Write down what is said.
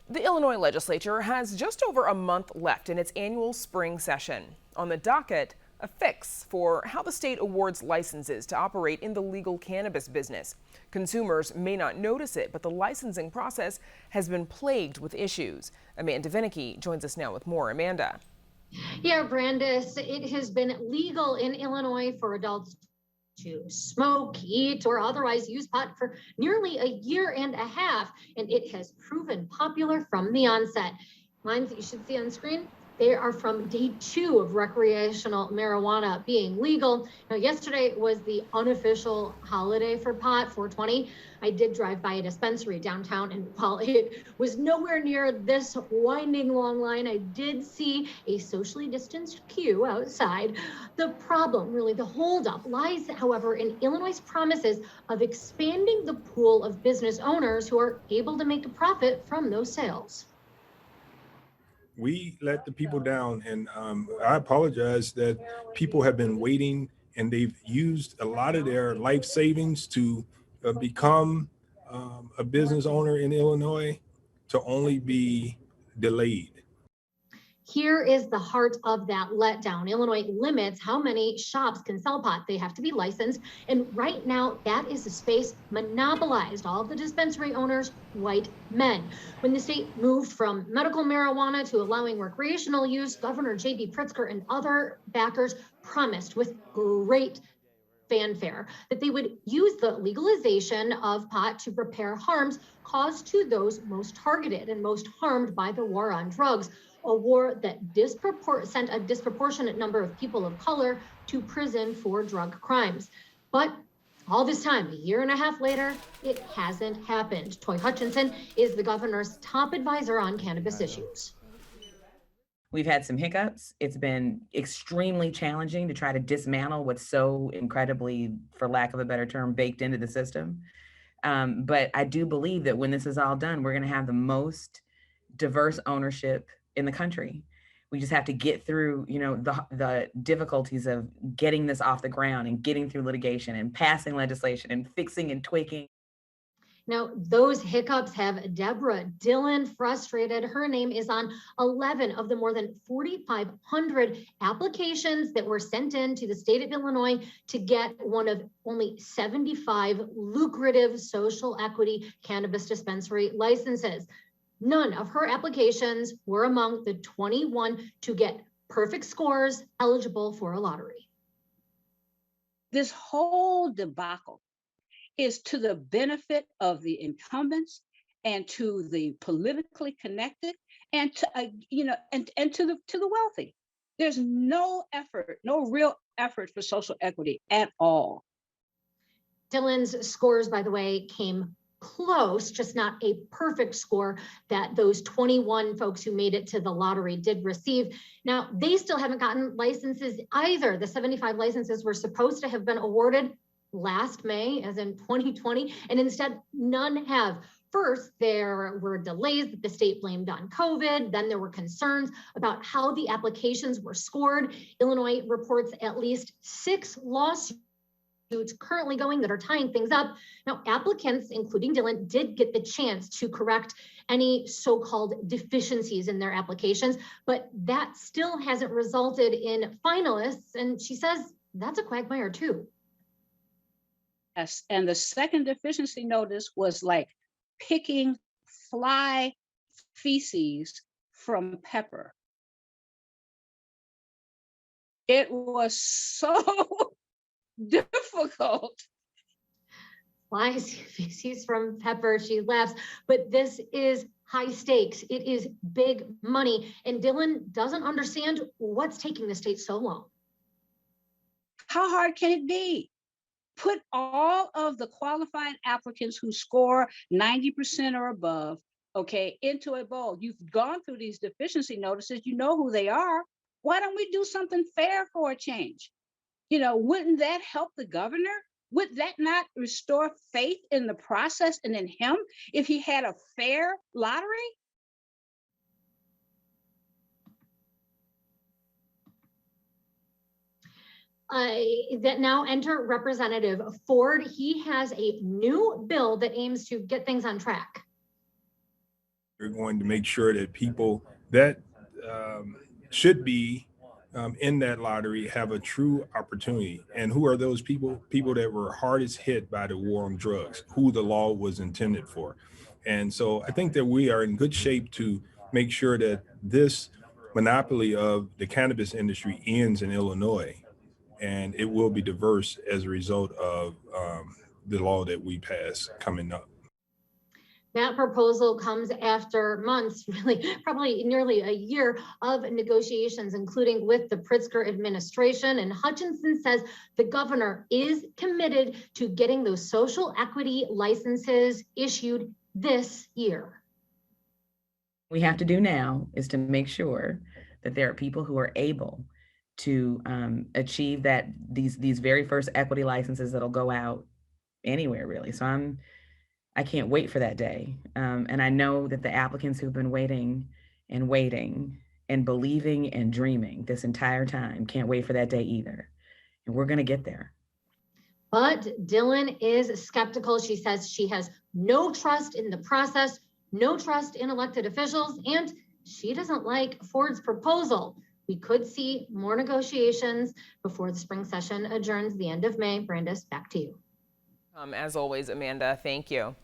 The Illinois legislature has just over a month left in its annual spring session. On the docket, a fix for how the state awards licenses to operate in the legal cannabis business. Consumers may not notice it, but the licensing process has been plagued with issues. Amanda Vinicky joins us now with more. Amanda. Yeah, Brandis, it has been legal in Illinois for adults to smoke, eat, or otherwise use pot for nearly a year and a half, and it has proven popular from the onset. Lines that you should see on screen, they are from day 2 of recreational marijuana being legal. Now, yesterday was the unofficial holiday for pot, 420. I did drive by a dispensary downtown, and while it was nowhere near this winding long line, I did see a socially distanced queue outside. The problem, really the holdup, lies, however, in Illinois' promises of expanding the pool of business owners who are able to make a profit from those sales. We let the people down, and I apologize that people have been waiting, and they've used a lot of their life savings to become a business owner in Illinois, to only be delayed. Here is the heart of that letdown. Illinois limits how many shops can sell pot. They have to be licensed. And right now, that is a space monopolized. All of the dispensary owners, white men. When the state moved from medical marijuana to allowing recreational use, Governor J.B. Pritzker and other backers promised with great fanfare that they would use the legalization of pot to repair harms caused to those most targeted and most harmed by the war on drugs. A war that sent a disproportionate number of people of color to prison for drug crimes. But all this time, a year and a half later, it hasn't happened. Toy Hutchinson is the governor's top advisor on cannabis issues. We've had some hiccups. It's been extremely challenging to try to dismantle what's so incredibly, for lack of a better term, baked into the system. But I do believe that when this is all done, we're going to have the most diverse ownership in the country. We just have to get through, the difficulties of getting this off the ground and getting through litigation and passing legislation and fixing and tweaking. Now, those hiccups have Deborah Dillon frustrated. Her name is on 11 of the more than 4,500 applications that were sent in to the state of Illinois to get one of only 75 lucrative social equity cannabis dispensary licenses. None of her applications were among the 21 to get perfect scores eligible for a lottery. This whole debacle is to the benefit of the incumbents and to the politically connected and to and to the wealthy. There's no effort, no real effort for social equity at all. Dillon's scores, by the way, came close, just not a perfect score that those 21 folks who made it to the lottery did receive. Now, they still haven't gotten licenses either. The 75 licenses were supposed to have been awarded last May, as in 2020, and instead none have. First, there were delays that the state blamed on COVID. Then there were concerns about how the applications were scored. Illinois reports at least 6 lawsuits currently going that are tying things up. Now, applicants, including Dillon, did get the chance to correct any so-called deficiencies in their applications, but that still hasn't resulted in finalists. And she says that's a quagmire too. Yes, and the second deficiency notice was like picking fly feces from pepper. It was so difficult. Flies, feces from pepper, she laughs, but this is high stakes. It is big money, and Dillon doesn't understand what's taking the state so long. How hard can it be? Put all of the qualified applicants who score 90% or above, into a bowl. You've gone through these deficiency notices, you know who they are. Why don't we do something fair for a change? Wouldn't that help the governor? Would that not restore faith in the process and in him if he had a fair lottery? That now enter Representative Ford. He has a new bill that aims to get things on track. We're going to make sure that people that should be in that lottery have a true opportunity. And who are those people? People that were hardest hit by the war on drugs, who the law was intended for. And so I think that we are in good shape to make sure that this monopoly of the cannabis industry ends in Illinois, and it will be diverse as a result of the law that we pass coming up. That proposal comes after months, really, probably nearly a year of negotiations, including with the Pritzker administration. And Hutchinson says the governor is committed to getting those social equity licenses issued this year. We have to do now is to make sure that there are people who are able to achieve that these very first equity licenses that'll go out anywhere, really. So I can't wait for that day. And I know that the applicants who've been waiting and believing and dreaming this entire time can't wait for that day either. And we're going to get there. But Dylan is skeptical. She says she has no trust in the process, no trust in elected officials, and she doesn't like Ford's proposal. We could see more negotiations before the spring session adjourns the end of May. Brandis, back to you. As always, Amanda, thank you.